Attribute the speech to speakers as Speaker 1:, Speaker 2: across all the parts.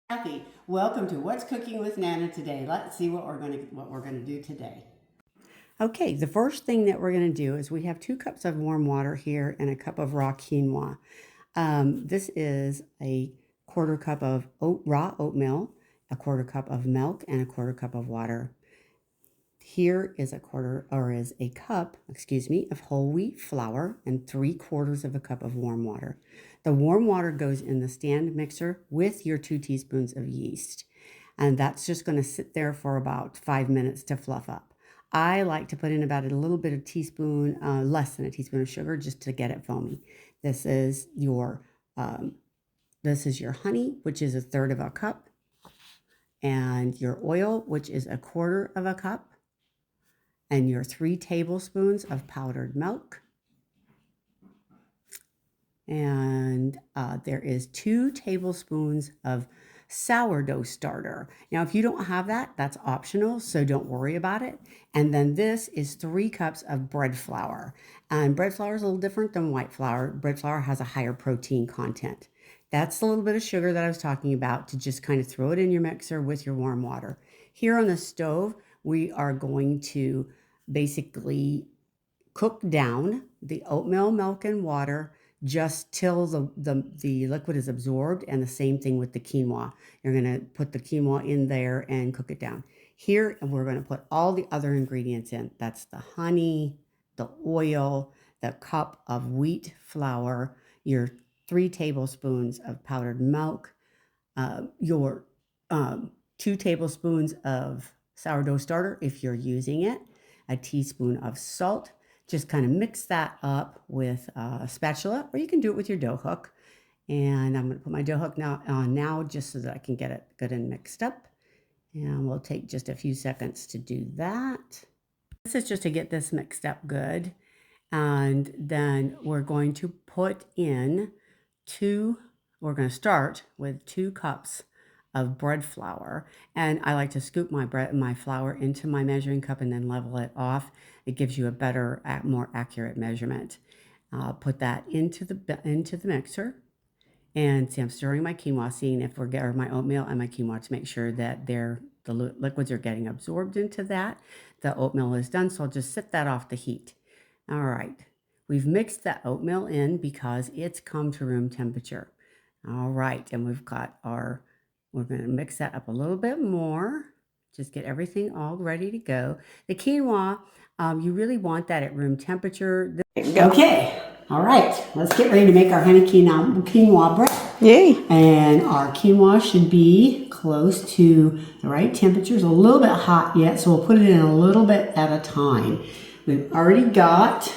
Speaker 1: Kathy, welcome to What's Cooking with Nana today. Let's see what we're gonna do today. Okay, the first thing that we're gonna do is we have 2 cups of warm water here and a cup of raw quinoa. This is a quarter cup of raw oatmeal, a quarter cup of milk, and a quarter cup of water. Here is a cup, of whole wheat flour and 3/4 of a cup of warm water. The warm water goes in the stand mixer with your 2 teaspoons of yeast. And that's just going to sit there for about 5 minutes to fluff up. I like to put in about a little bit of teaspoon, less than a teaspoon of sugar just to get it foamy. This is your honey, which is 1/3 of a cup, and your oil, which is 1/4 of a cup, and your 3 tablespoons of powdered milk. And there is 2 tablespoons of sourdough starter. Now, if you don't have that, that's optional, so don't worry about it. And then this is 3 cups of bread flour. And bread flour is a little different than white flour. Bread flour has a higher protein content. That's a little bit of sugar that I was talking about to just kind of throw it in your mixer with your warm water. Here on the stove, we are going to basically cook down the oatmeal, milk, and water just till the liquid is absorbed, and the same thing with the quinoa. You're going to put the quinoa in there and cook it down. Here, we're going to put all the other ingredients in. That's the honey, the oil, the cup of wheat flour, your 3 tablespoons of powdered milk, your 2 tablespoons of sourdough starter if you're using it, a teaspoon of salt. Just kind of mix that up with a spatula, or you can do it with your dough hook. And I'm going to put my dough hook now just so that I can get it good and mixed up. And we'll take just a few seconds to do that. This is just to get this mixed up good. And then we're going to put in we're going to start with 2 cups of bread flour, and I like to scoop my flour into my measuring cup and then level it off. It gives you a better, more accurate measurement. Put that into the mixer, and see, I'm stirring my quinoa, seeing if or my oatmeal and my quinoa to make sure that the liquids are getting absorbed into that. The oatmeal is done, so I'll just set that off the heat. All right, we've mixed that oatmeal in because it's come to room temperature. All right, and we're going to mix that up a little bit more. Just get everything all ready to go. The quinoa, you really want that at room temperature. Okay, all right. Let's get ready to make our honey quinoa bread.
Speaker 2: Yay.
Speaker 1: And our quinoa should be close to the right temperature. It's a little bit hot yet, so we'll put it in a little bit at a time. We've already got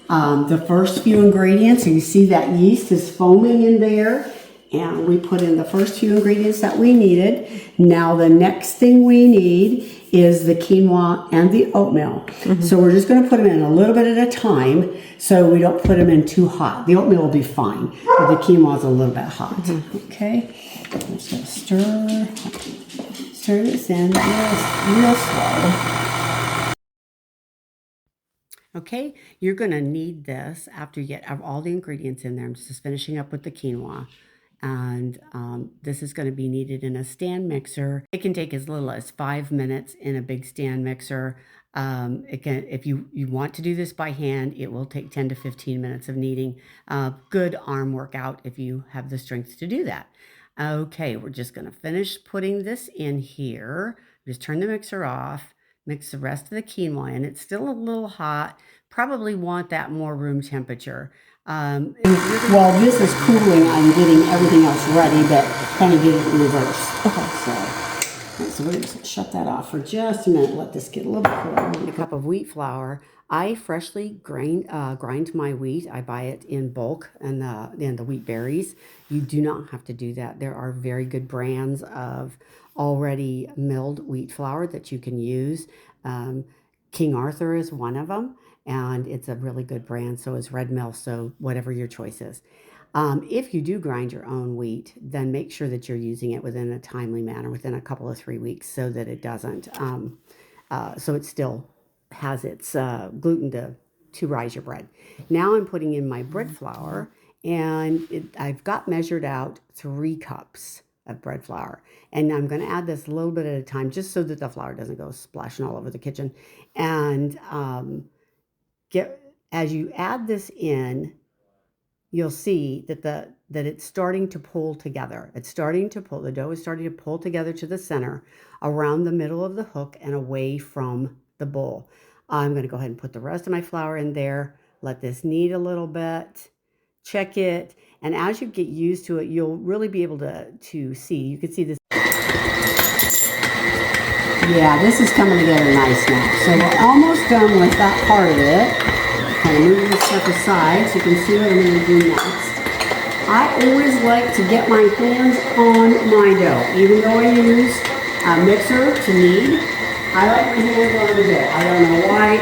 Speaker 1: the first few ingredients. So you see that yeast is foaming in there. And we put in the first few ingredients that we needed. Now the next thing we need is the quinoa and the oatmeal. So we're just going to put them in a little bit at a time so we don't put them in too hot. The oatmeal will be fine, but the quinoa is a little bit hot. Okay, I'm just going to stir this in real slow. Okay, you're going to need this after you get all the ingredients in there. I'm just finishing up with the quinoa. And this is going to be needed in a stand mixer. It can take as little as 5 minutes in a big stand mixer. If you want to do this by hand, it will take 10 to 15 minutes of kneading. Good arm workout if you have the strength to do that. Okay, we're just going to finish putting this in here. Just turn the mixer off. Mix the rest of the quinoa in. It's still a little hot. Probably want that more room temperature. While this is cooling, I'm getting everything else ready, but kind of get it in reverse. Okay, so we're just shut that off for just a minute. Let this get a little bit cooler. A cup of wheat flour. I freshly grind my wheat. I buy it in bulk and the wheat berries. You do not have to do that. There are very good brands of already milled wheat flour that you can use. King Arthur is one of them. And it's a really good brand, so is Red Mill, so whatever your choice is. If you do grind your own wheat, then make sure that you're using it within a timely manner, within a couple of 3 weeks, so that it doesn't, so it still has its gluten to rise your bread. Now I'm putting in my bread flour, and I've got measured out 3 cups of bread flour. And I'm going to add this a little bit at a time just so that the flour doesn't go splashing all over the kitchen. And as you add this in, you'll see that it's starting to pull together. It's starting to pull. The dough is starting to pull together to the center, around the middle of the hook and away from the bowl. I'm going to go ahead and put the rest of my flour in there. Let this knead a little bit. Check it. And as you get used to it, you'll really be able to see. You can see this. Yeah, this is coming together nice now. So we're almost done with that part of it. Kind of moving this stuff aside so you can see what I'm going to do next. I always like to get my hands on my dough. Even though I use a mixer to knead, I like my hands on the dough. I don't know why.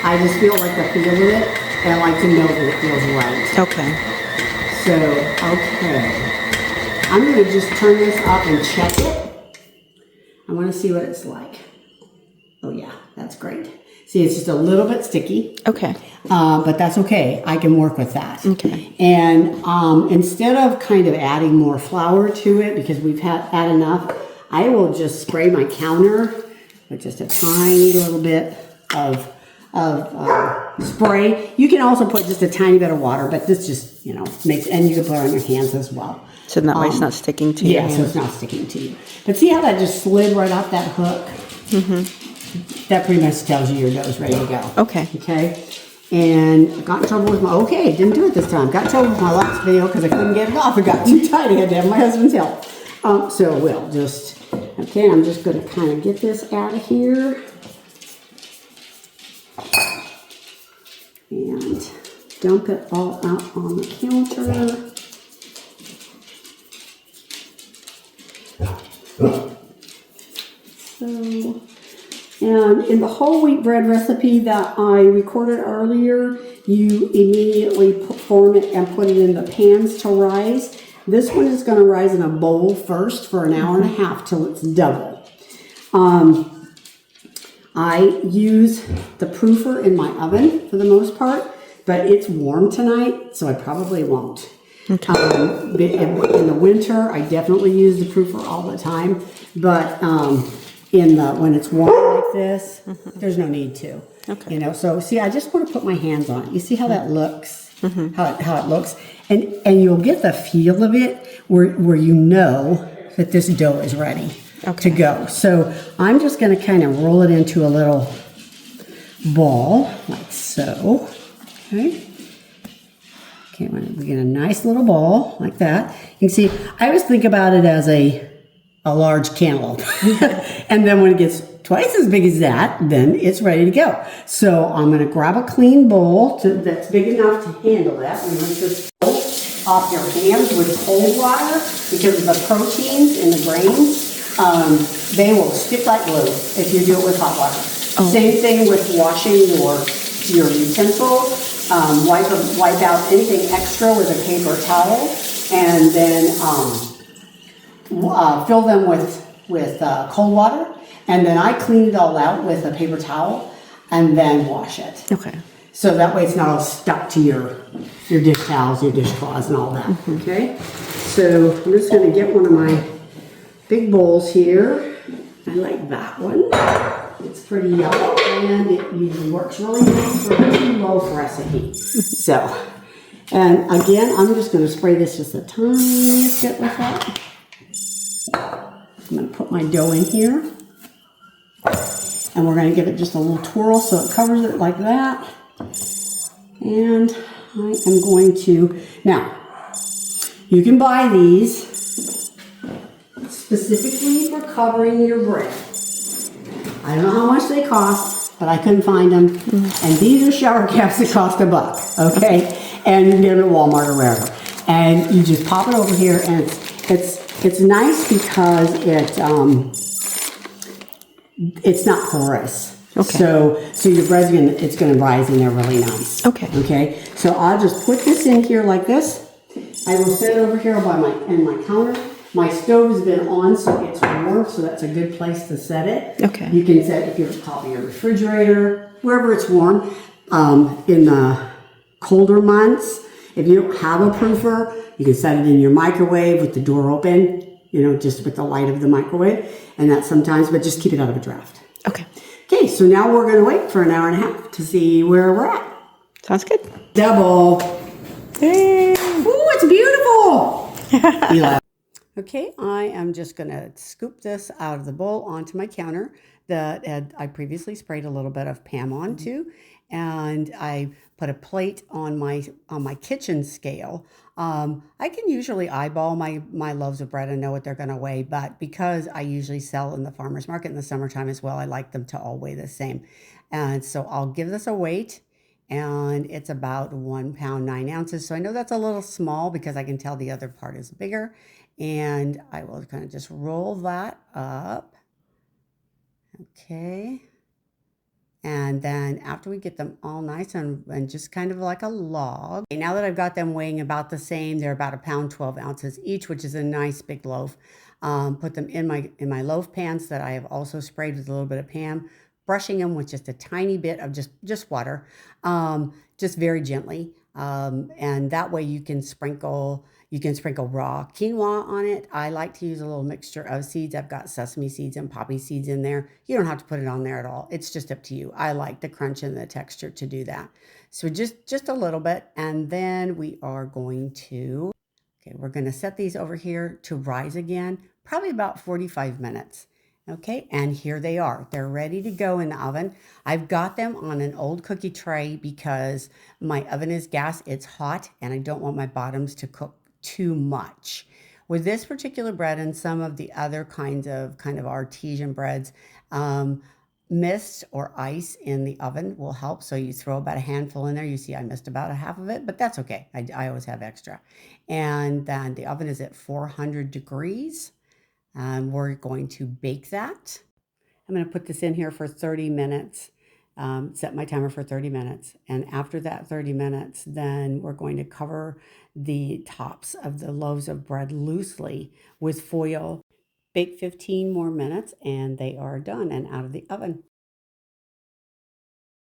Speaker 1: I just feel like the feel of it, and I like to know that it feels right.
Speaker 2: Okay.
Speaker 1: So, okay. I'm going to just turn this up and check it. I want to see what it's like. Oh yeah, that's great. See, it's just a little bit sticky.
Speaker 2: Okay.
Speaker 1: But that's okay. I can work with that.
Speaker 2: Okay.
Speaker 1: And instead of kind of adding more flour to it, because we've had enough, I will just spray my counter with just a tiny little bit of spray. You can also put just a tiny bit of water, but this just, makes, and you can put it on your hands as well.
Speaker 2: So that way it's not sticking to you.
Speaker 1: Yeah, so it's not sticking to you. But see how that just slid right off that hook? Mm-hmm. That pretty much tells you your dough's ready to go.
Speaker 2: Okay.
Speaker 1: Okay. And I got in trouble with didn't do it this time. Got in trouble with my last video because I couldn't get it off. It got too tight. I had to have my husband's help. So we'll just, okay, I'm just going to kind of get this out of here. And dump it all out on the counter. So, and in the whole wheat bread recipe that I recorded earlier, you immediately form it and put it in the pans to rise. This one is going to rise in a bowl first for an hour and a half till it's double. I use the proofer in my oven for the most part, but it's warm tonight, so I probably won't. Okay. In the winter, I definitely use the proofer all the time, but when it's warm like this, there's no need to. Okay. So see, I just want to put my hands on it. You see how that looks? How it looks, and you'll get the feel of it where you know that this dough is ready to go. So I'm just going to kind of roll it into a little ball like so. Okay. Okay, we get a nice little ball like that. You can see, I always think about it as a large cantaloupe. And then when it gets twice as big as that, then it's ready to go. So I'm going to grab a clean bowl that's big enough to handle that. And rinse this off your hands with cold water because of the proteins in the grains. They will stick like glue if you do it with hot water. Oh. Same thing with washing your utensils. Wipe out anything extra with a paper towel, and then fill them with cold water, and then I clean it all out with a paper towel, and then wash it. Okay. So that way it's not all stuck to your dish towels, your dishcloths, and all that. Okay. So I'm just going to get one of my big bowls here. I like that one. It's pretty yellow, and it usually works really nice for a loaf recipe. So, and again, I'm just going to spray this just a tiny bit with that. I'm going to put my dough in here, and we're going to give it just a little twirl so it covers it like that. And I am going to, now, you can buy these specifically for covering your bread. I don't know how much they cost, but I couldn't find them. And these are shower caps that cost $1, okay? And you can get them at Walmart or wherever. And you just pop it over here, and it's nice because it's not porous. Okay. So your bread's it's gonna rise in there really nice. Okay. Okay. So I'll just put this in here like this. I will set it over here by my counter. My stove has been on, so it's warm, so that's a good place to set it. Okay. You can set it if you're top of your refrigerator, wherever it's warm. In the colder months, If you don't have a proofer, you can set it in your microwave with the door open, just with the light of the microwave. And that sometimes, but just keep it out of a draft.
Speaker 2: Okay.
Speaker 1: Okay, so now we're going to wait for an hour and a half to see where we're at.
Speaker 2: Sounds good.
Speaker 1: Double.
Speaker 2: Yay.
Speaker 1: Ooh, it's beautiful. Eli. Okay, I am just going to scoop this out of the bowl onto my counter that I previously sprayed a little bit of Pam onto, and I put a plate on my kitchen scale. I can usually eyeball my loaves of bread and know what they're going to weigh, but because I usually sell in the farmer's market in the summertime as well, I like them to all weigh the same. And so I'll give this a weight, and it's about 1 pound 9 ounces. So I know that's a little small because I can tell the other part is bigger. And I will kind of just roll that up. Okay. And then after we get them all nice and just kind of like a log. Okay, now that I've got them weighing about the same, they're about 1 pound 12 ounces each, which is a nice big loaf. Put them in my loaf pans that I have also sprayed with a little bit of Pam, brushing them with just a tiny bit of just water, just very gently. And that way you can sprinkle raw quinoa on it. I like to use a little mixture of seeds. I've got sesame seeds and poppy seeds in there. You don't have to put it on there at all. It's just up to you. I like the crunch and the texture to do that. So just a little bit. And then we are going to, we're going to set these over here to rise again, probably about 45 minutes. Okay, and here they are. They're ready to go in the oven. I've got them on an old cookie tray because my oven is gas. It's hot, and I don't want my bottoms to cook too much. With this particular bread and some of the other kinds of artesian breads, mist or ice in the oven will help. So you throw about a handful in there. You see I missed about a half of it, but that's okay. I always have extra. And then the oven is at 400 degrees. And we're going to bake that. I'm going to put this in here for 30 minutes, set my timer for 30 minutes. And after that 30 minutes, then we're going to cover the tops of the loaves of bread loosely with foil. Bake 15 more minutes, and they are done and out of the oven.